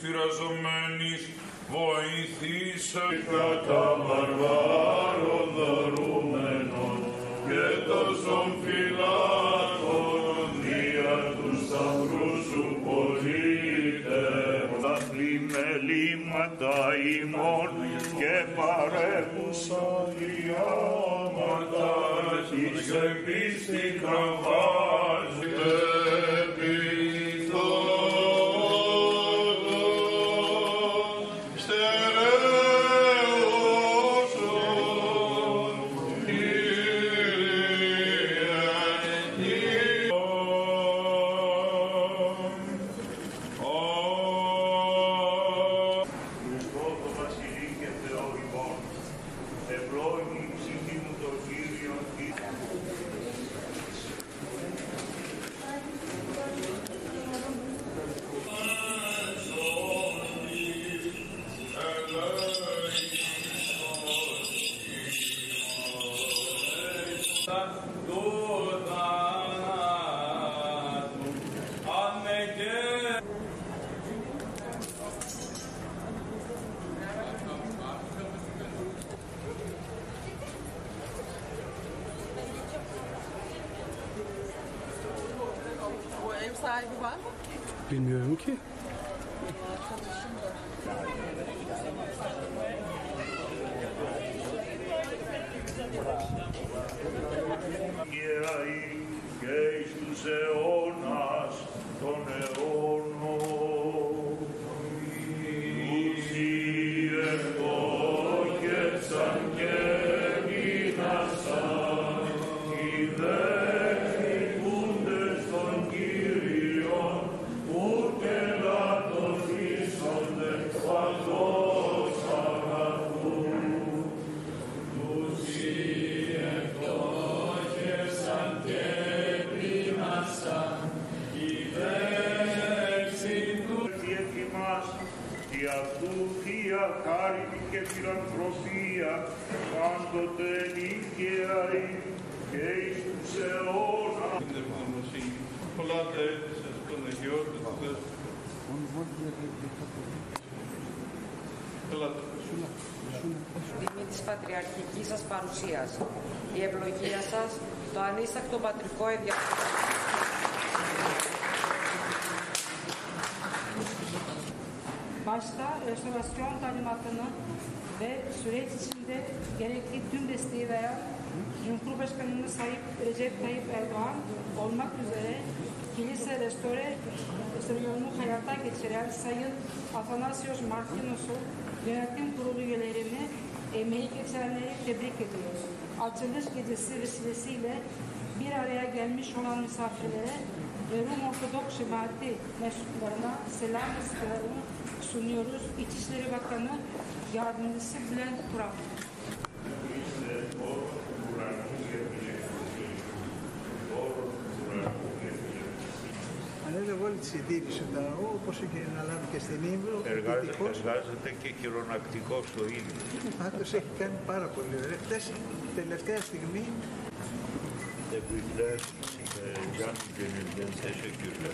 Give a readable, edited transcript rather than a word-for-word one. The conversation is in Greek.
πειραζομένης, βοηθήσε κατά βαρβάρων δωρούμενων και τόσων φυλάκων δια του σταυρού σου πολίτε. Τα πλημελήματα ημών και παρέχουσα διάματα της επίστη κραυγάζεται. Sahibi var mı? Bilmiyorum ki. Και εις τους αιώνας των αιώνων τους ευκόγευσαν και μείνασαν οι δέχτηκούντες των Κύριων ούτε λατωθήσονται παντός αγαθού. Τους ευκόγευσαν και μείνασαν οι δέχτηκούντες διεθυμάς και αυτού θεία χάρη και φιλανθρωπία πάντοτε νίκαιοι και εις τους αιώνας. Πολλά τα έθεσες στον Αγιότητα. Τιμή της πατριαρχικής σας παρουσίας, η ευλογία σας, το ανίστακτο πατρικό ενδιαφέρον. Başta restorasyon talimatını ve süreç içinde gerekli tüm desteği veren Cumhurbaşkanımız Sayın Recep Tayyip Erdoğan olmak üzere kilise restorasyonunu hayata geçiren Sayın Athanasios Martinos'u, yönetim kurulu üyelerini, emeği geçenleri tebrik ediyoruz. Açılış gecesi vesilesiyle bir araya gelmiş olan misafirlere ve Rum Ortodoks cemaati mensuplarına selam istiyoruz. Sunuyoruz. İçişleri Bakanı Yardımcısı Bülent Kuran. Ανέλαβε όλη τη συντήρηση του ναού, όπως είχε αναλάβει και στην Ήμβρο. Εργάζεται και χειρονακτικό στο ίδιο. Πάντως έχει κάνει πάρα πολύ ωραία. Τελευταία στιγμή. Tebrikler. Can gönülden teşekkürler.